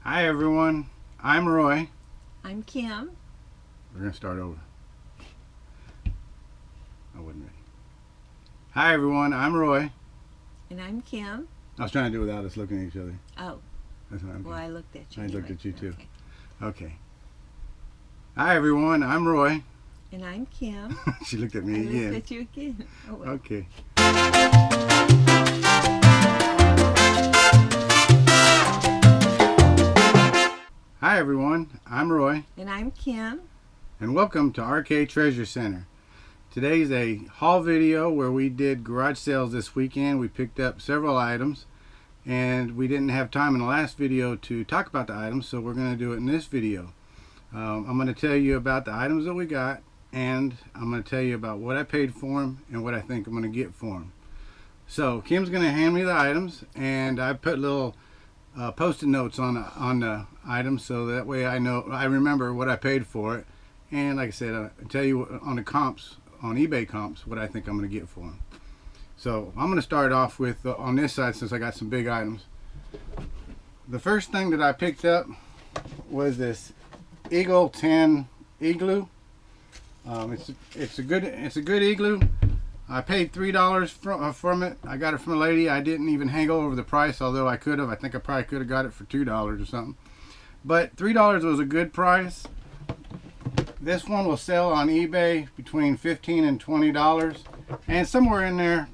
Hi everyone, I'm Roy. I'm Kim. We're going to start over. I wasn't ready. Hi everyone, I'm Roy. And I'm Kim. I was trying to do it without us looking at each other. Oh, That's what I'm well, doing. I looked at you. I looked anyway. at you too. Okay. Okay. Hi everyone, I'm Roy. And I'm Kim. She looked at I me looked again. at you again. Oh, well. Okay. Hi everyone, I'm Roy. And I'm Kim. And welcome to RK Treasure Center. Today's a haul video where we did garage sales this weekend. We picked up several items and we didn't have time in the last video to talk about the items, so we're going to do it in this video. I'm going to tell you about the items that we got, and I'm going to tell you about what I paid for them and what I think I'm going to get for them. So Kim's going to hand me the items, and I put little post-it notes on the items so that way I remember what I paid for it. And like I said, I'll tell you on the comps, on eBay comps, what I think I'm going to get for them. So I'm going to start off with on this side, since I got some big items. The first thing that I picked up was this Eagle 10 igloo. It's a good igloo. I paid $3 from it. I got it from a lady. I didn't even haggle over the price, although I could have. I think I probably could have got it for $2 or something. But $3 was a good price. This one will sell on eBay between $15 and $20, and somewhere in there,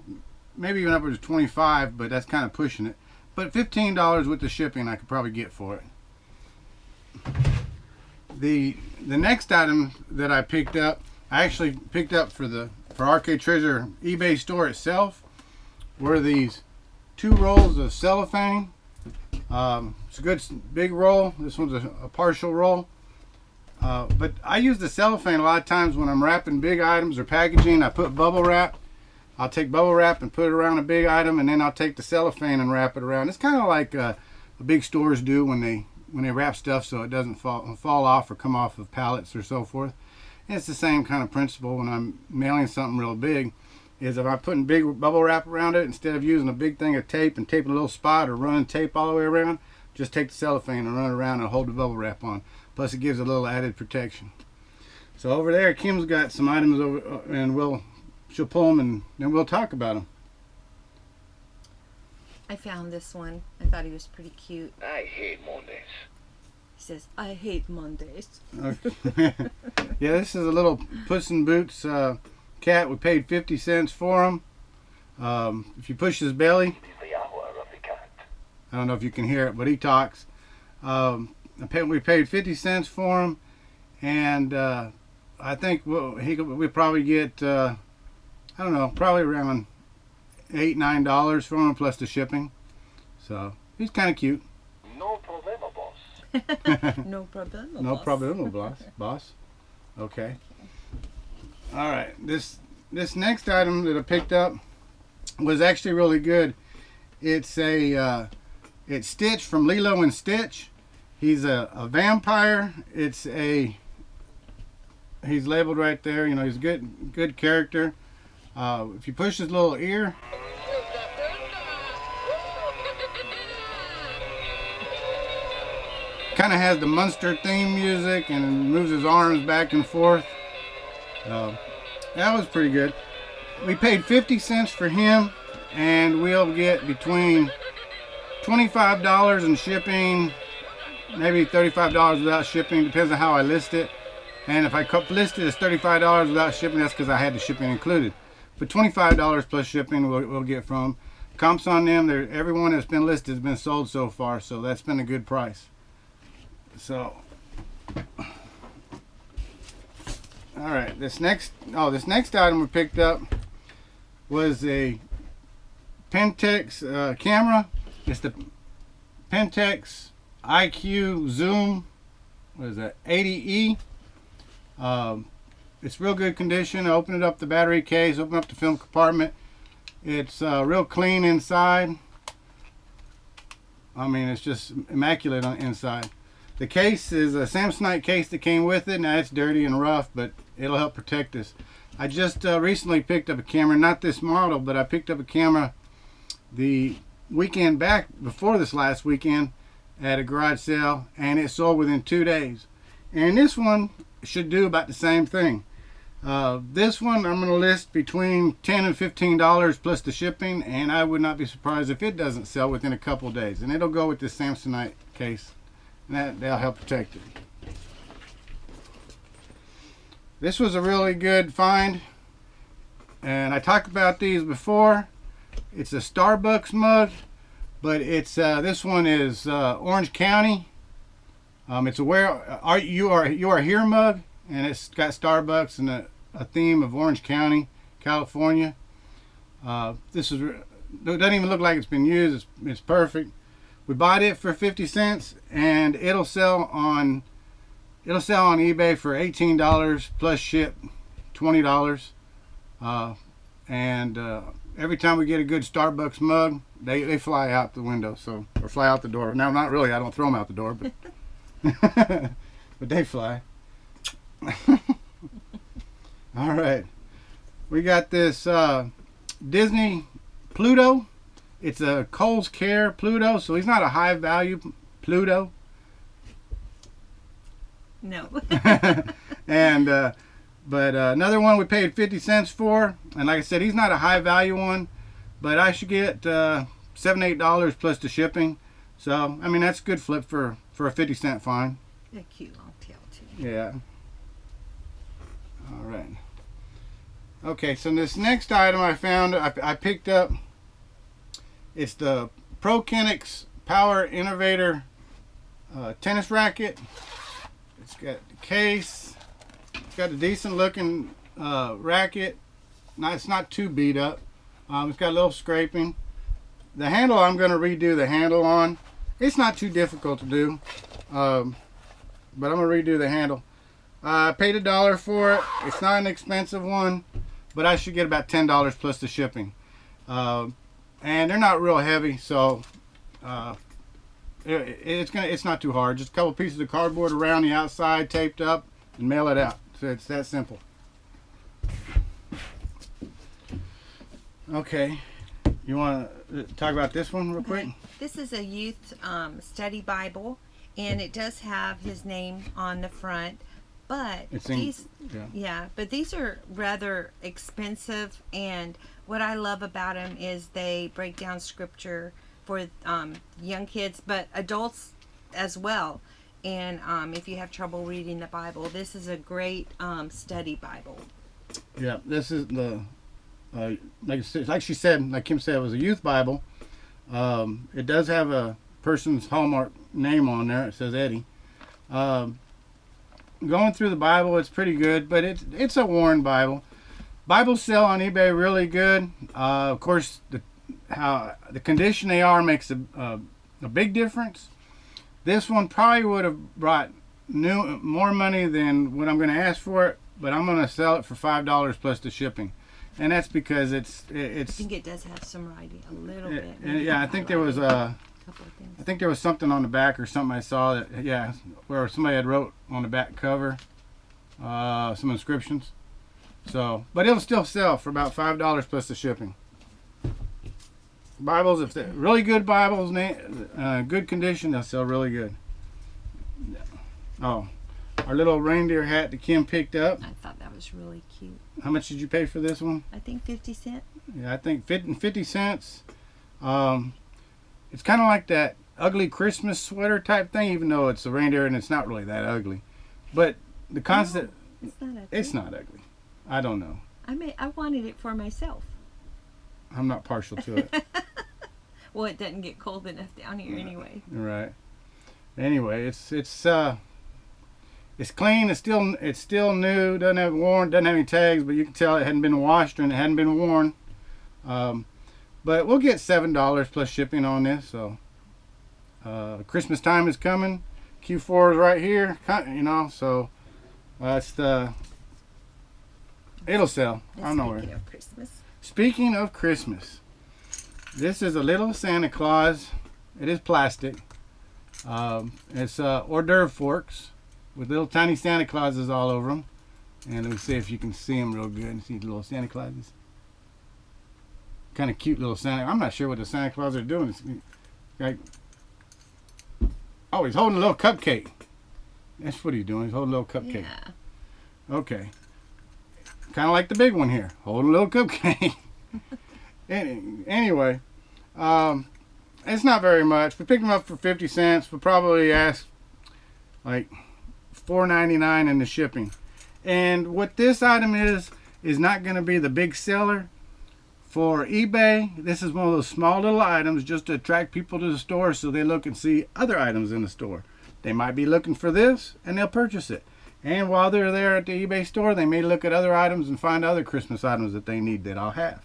maybe even upwards of $25, but that's kind of pushing it. But $15 with the shipping I could probably get for it. The next item that I picked up, I actually picked up for RK Treasure eBay store itself, were these 2 rolls of cellophane. It's a good big roll. This one's a partial roll. But I use the cellophane a lot of times when I'm wrapping big items or packaging. I put bubble wrap. I'll take bubble wrap and put it around a big item, and then I'll take the cellophane and wrap it around. It's kind of like the big stores do when they wrap stuff so it doesn't fall off or come off of pallets or so forth. And it's the same kind of principle when I'm mailing something real big. Is if I'm putting big bubble wrap around it, instead of using a big thing of tape and taping a little spot or running tape all the way around, just take the cellophane and run it around and hold the bubble wrap on. Plus it gives a little added protection. So over there, Kim's got some items over, and she'll pull them and then we'll talk about them. I found this one. I thought he was pretty cute. I hate Mondays. He says, I hate Mondays. Okay. Yeah, this is a little Puss in Boots cat. We paid 50 cents for him. If you push his belly, It is the hour of the cat. I don't know if you can hear it, but he talks. We paid 50 cents for him, and I think we probably get I don't know, probably around $8-9 for him plus the shipping. So he's kind of cute. No problema, boss. No problem. No problem, boss. Okay. All right. This next item that I picked up was actually really good. It's it's Stitch from Lilo and Stitch. He's a vampire. He's labeled right there. You know, he's a good character. If you push his little ear, kind of has the Munster theme music and moves his arms back and forth. That was pretty good. We paid 50 cents for him, and we'll get between $25 in shipping, maybe $35 without shipping, depends on how I list it. And if I list it as $35 without shipping, that's because I had the shipping included. But $25 plus shipping we'll get from. Comps on them, everyone that's been listed has been sold so far, so that's been a good price. So, all right, this next item we picked up was a Pentax camera. It's the Pentax IQ Zoom. What is that? 80E. It's real good condition. I opened up the battery case, opened up the film compartment. It's real clean inside. I mean, it's just immaculate on the inside. The case is a Samsonite case that came with it. Now it's dirty and rough, but it'll help protect us. I just recently picked up a camera, not this model, but I picked up a camera the weekend back before this last weekend, at a garage sale, and it sold within 2 days. And this one should do about the same thing. This one I'm going to list between $10 and $15 plus the shipping, and I would not be surprised if it doesn't sell within a couple days. And it'll go with this Samsonite case, and that'll help protect it. This was a really good find, and I talked about these before. It's a Starbucks mug, but it's this one is Orange County. It's a where you are here mug, and it's got Starbucks and a theme of Orange County, California. This is it doesn't even look like it's been used. It's perfect. We bought it for 50 cents, and it'll sell on eBay for $18 plus ship, $20. Every time we get a good Starbucks mug, they fly out the window, or fly out the door. Now, not really. I don't throw them out the door, but but they fly. All right, we got this Disney Pluto. It's a Kohl's Care Pluto, so he's not a high value Pluto. No. But another one we paid 50 cents for, and like I said, he's not a high value one, but I should get $7, $8 plus the shipping. So I mean, that's a good flip for a 50-cent find. A cute long tail too. Yeah. All right. Okay, so this next item I found, I picked up. It's the ProKinetics Power Innovator tennis racket. It's got the case. It's got a decent looking racket. It's not too beat up. It's got a little scraping. The handle, I'm going to redo the handle on. It's not too difficult to do, but I'm going to redo the handle. I paid $1 for it. It's not an expensive one, but I should get about $10 plus the shipping. And they're not real heavy, so it's not too hard. Just a couple pieces of cardboard around the outside, taped up, and mail it out. So it's that simple. Okay, you want to talk about this one real quick? This is a youth study Bible, and it does have his name on the front. But but these are rather expensive, and what I love about them is they break down scripture for young kids, but adults as well. And if you have trouble reading the Bible, this is a great study Bible. Yeah, this is the like she said, like Kim said, it was a youth Bible. It does have a person's hallmark name on there. It says Eddie. Going through the Bible, it's pretty good, but it's a worn Bible. Bibles sell on eBay really good. Of course, how the condition they are makes a big difference. This one probably would have brought more money than what I'm going to ask for it, but I'm going to sell it for $5 plus the shipping, and that's because it's. I think it does have some writing a little bit. Yeah, I think there was I think there was something on the back or something I saw that where somebody had wrote on the back cover some inscriptions. So, but it'll still sell for about $5 plus the shipping. Bibles, if they're really good Bibles, good condition, they'll sell really good. Oh, our little reindeer hat that Kim picked up. I thought that was really cute. How much did you pay for this one? I think 50 cents. Yeah, I think 50 cents. It's kind of like that ugly Christmas sweater type thing, even though it's a reindeer and it's not really that ugly. But the concept, no, it's not ugly. It's not ugly. I don't know. I wanted it for myself. I'm not partial to it. Well, it doesn't get cold enough down here anyway. Right. Anyway, it's clean. It's still new. Doesn't have any tags, but you can tell it hadn't been washed and it hadn't been worn. But we'll get $7 plus shipping on this. So Christmas time is coming. Q4 is right here. So it'll sell. I don't know where. Speaking of Christmas. Speaking of Christmas, this is a little Santa Claus. It is plastic. It's hors d'oeuvre forks with little tiny Santa Clauses all over them. And let me see if you can see them real good. See the little Santa Clauses. Kind of cute little Santa. I'm not sure what the Santa Claus are doing. It's like Oh, he's holding a little cupcake. That's what he's doing. He's holding a little cupcake. Yeah. Okay. Kind of like the big one here. Holding a little cupcake. Anyway, it's not very much. We picked them up for 50 cents. We'll probably ask like $4.99 in the shipping. And what this item is not going to be the big seller. For eBay, this is one of those small little items just to attract people to the store so they look and see other items in the store. They might be looking for this and they'll purchase it. And while they're there at the eBay store, they may look at other items and find other Christmas items that they need that I'll have.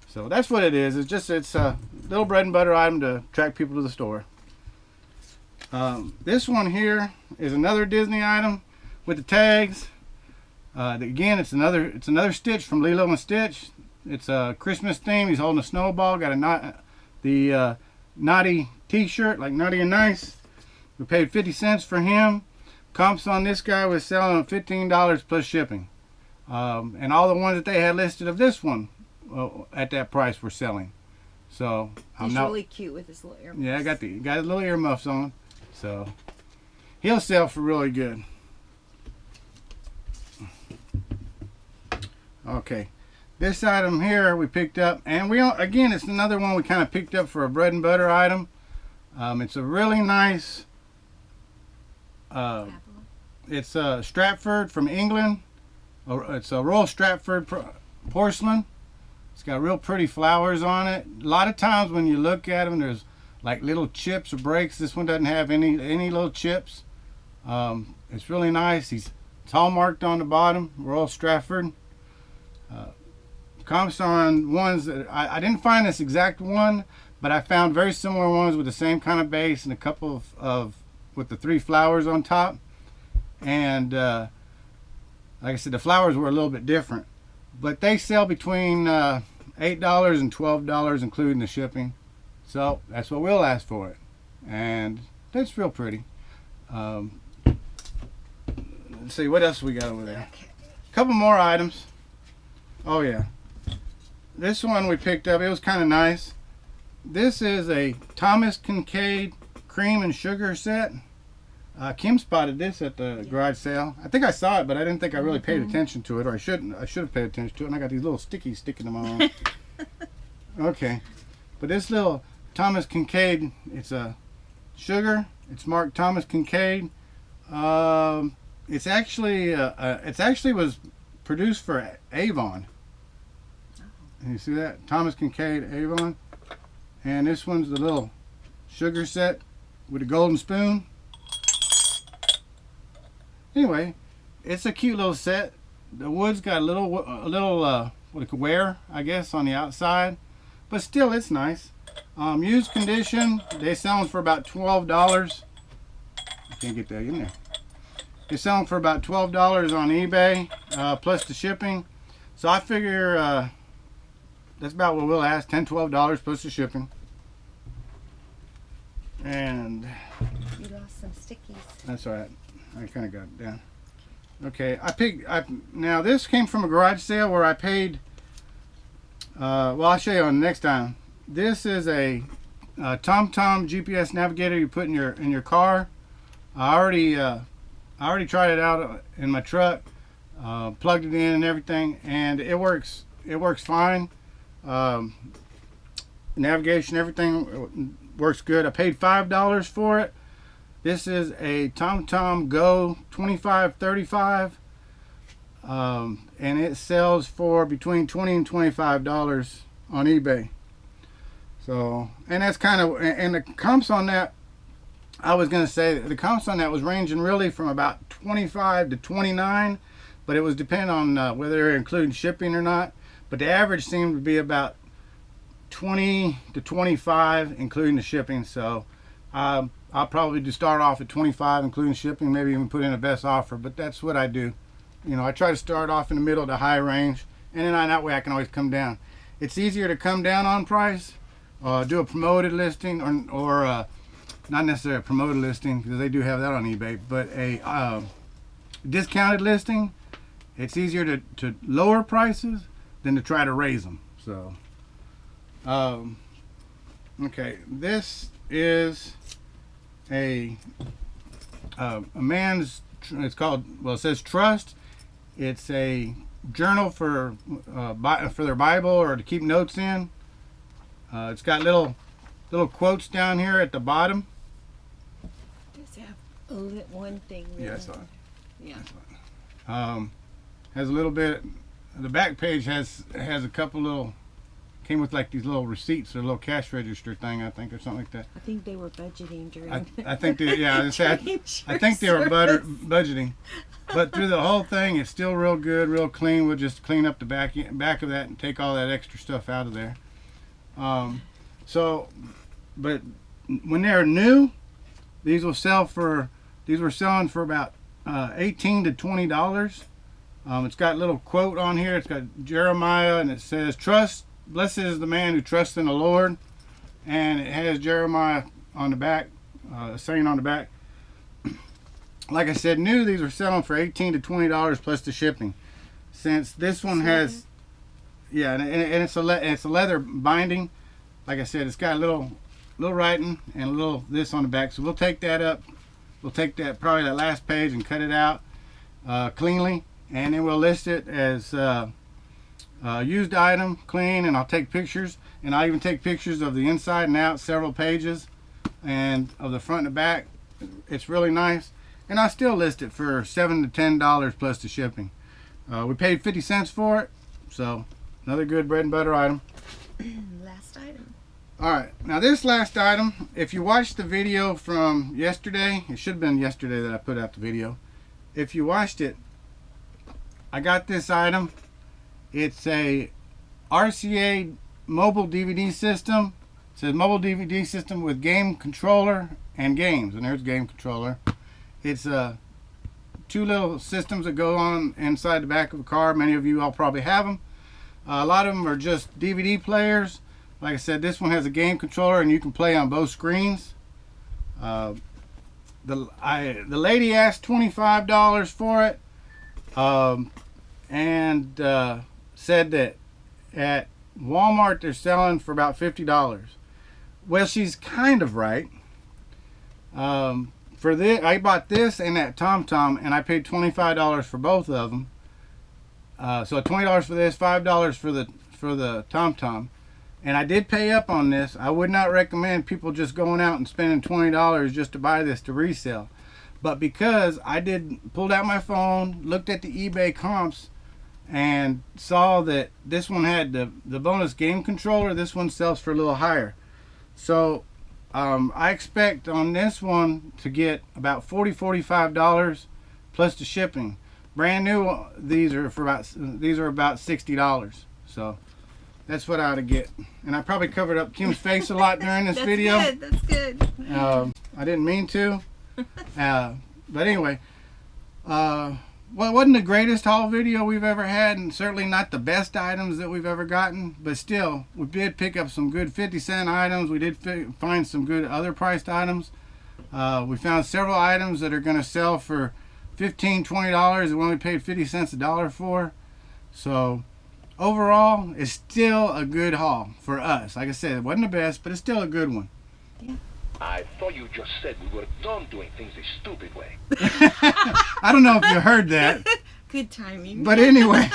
So that's what it is. It's a little bread and butter item to attract people to the store. This one here is another Disney item with the tags. Again, it's another Stitch from Lilo and Stitch. It's a Christmas theme. He's holding a snowball. Got the Naughty t-shirt, like Naughty and Nice. We paid 50 cents for him. Comps on this guy was selling at $15 plus shipping. And all the ones that they had listed of this one at that price were selling. So he's really cute with his little earmuffs. Yeah, got his little earmuffs on. So he'll sell for really good. Okay. This item here we picked up, and again, it's another one we kind of picked up for a bread and butter item. It's a really nice, it's a Stratford from England. It's a Royal Stratford porcelain. It's got real pretty flowers on it. A lot of times when you look at them, there's like little chips or breaks. This one doesn't have any little chips. It's really nice. It's hallmarked on the bottom, Royal Stratford. Comps on ones that I didn't find this exact one, but I found very similar ones with the same kind of base and a couple of with the 3 flowers on top. And like I said, the flowers were a little bit different, but they sell between $8 and $12 including the shipping. So that's what we'll ask for it, and that's real pretty. Let's see what else we got over there. A couple more items. Oh yeah. This one we picked up, it was kind of nice. This is a Thomas Kincaid cream and sugar set. Kim spotted this at the garage sale. I think I saw it, but I didn't think I really paid attention to it, or I should have paid attention to it, and I got these little stickies sticking to my arm. Okay. But this little Thomas Kincaid, it's a sugar. It's marked Thomas Kincaid. It's actually was produced for Avon. You see that? Thomas Kincaid Avon. And this one's the little sugar set with a golden spoon. Anyway, it's a cute little set. The wood's got a little wear, I guess, on the outside, but still it's nice. Used condition, they sell them for about $12. I can't get that in there. They sell them for about $12 on eBay, plus the shipping. So I figure that's about what we'll ask, $10–12 plus the shipping. And you lost some stickies. That's all right. I kind of got it down. Okay, now this came from a garage sale where I paid. Well, I'll show you on the next time. This is a TomTom GPS navigator you put in your car. I already tried it out in my truck, plugged it in and everything, and it works. It works fine. Navigation, everything works good. I paid $5 for it. This is a TomTom Go 2535, and it sells for between $20 and $25 on eBay. So, and that's kind of, and the comps on that, I was going to say the comps on that was ranging really from about 25 to 29, but it was depending on whether they're including shipping or not. But the average seemed to be about 20 to 25 including the shipping. So I'll probably just start off at 25 including shipping, maybe even put in a best offer, but that's what I do. You know, I try to start off in the middle to high range, and then that way I can always come down. It's easier to come down on price, do a promoted listing, or not necessarily a promoted listing because they do have that on eBay, but a discounted listing. It's easier to lower prices than to try to raise them. So okay, this is a man's, it's called, well, it says Trust. It's a journal for their Bible or to keep notes in. It's got little quotes down here at the bottom. Does it have one thing? Really? Yeah, I saw it. Yeah. Has a little bit. The back page has a couple little. Came with like these little receipts or a little cash register thing, I think, or something like that. I think they were budgeting during. I think they, yeah, I think they were budgeting, but through the whole thing, it's still real good, real clean. We'll just clean up the back of that and take all that extra stuff out of there. But when they're new, these were selling for about $18 to $20. It's got a little quote on here. It's got Jeremiah, and it says, Blessed is the man who trusts in the Lord. And it has Jeremiah on the back, saying on the back. Like I said, new, these are selling for $18 to $20 plus the shipping. Since this one has, yeah, and it's a leather binding. Like I said, it's got a little writing and a little this on the back. So we'll take that up. We'll take that, probably that last page, and cut it out cleanly. And then we'll list it as used item, clean, and I'll take pictures. And I'll even take pictures of the inside and out, several pages, and of the front and the back. It's really nice. And I still list it for $7 to $10 plus the shipping. We paid 50 cents for it. So another good bread and butter item. Last item. Alright, now this last item, if you watched the video from yesterday, it should have been yesterday that I put out the video. If you watched it, I got this item. It's a RCA mobile DVD system. It says mobile DVD system with game controller and games. And there's game controller. It's two little systems that go on inside the back of a car. Many of you all probably have them. A lot of them are just DVD players. Like I said, this one has a game controller and you can play on both screens. The lady asked $25 for it. And said that at Walmart they're selling for about $50. Well, she's kind of right. For this, I bought this and that TomTom, and I paid $25 for both of them. So $20 for this, $5 for the TomTom, and I did pay up on this. I would not recommend people just going out and spending $20 just to buy this to resell. But because I pulled out my phone, looked at the eBay comps, and saw that this one had the bonus game controller, this one sells for a little higher. So I expect on this one to get about $45 plus the shipping. Brand new, these are about $60. So that's what I ought to get. And I probably covered up Kim's face a lot during this video. That's good. I didn't mean to. But anyway, well, it wasn't the greatest haul video we've ever had, and certainly not the best items that we've ever gotten, but still, we did pick up some good 50-cent items. We did find some good other priced items. We found several items that are going to sell for $15, $20 that we only paid 50 cents a dollar for. So overall, it's still a good haul for us. Like I said, it wasn't the best, but it's still a good one. Yeah. I thought you just said we were done doing things a stupid way. I don't know if you heard that. Good timing. But anyway,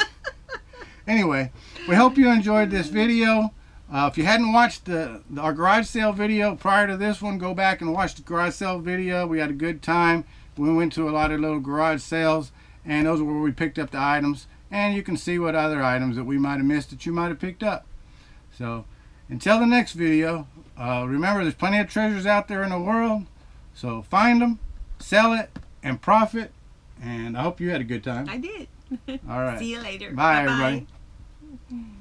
we hope you enjoyed this video. If you hadn't watched our garage sale video prior to this one, go back and watch the garage sale video. We had a good time. We went to a lot of little garage sales, and those are where we picked up the items. And you can see what other items that we might have missed that you might have picked up. So until the next video, remember there's plenty of treasures out there in the world. So find them, sell it, and profit. And I hope you had a good time. I did. All right. See you later. Bye, Bye-bye. everybody.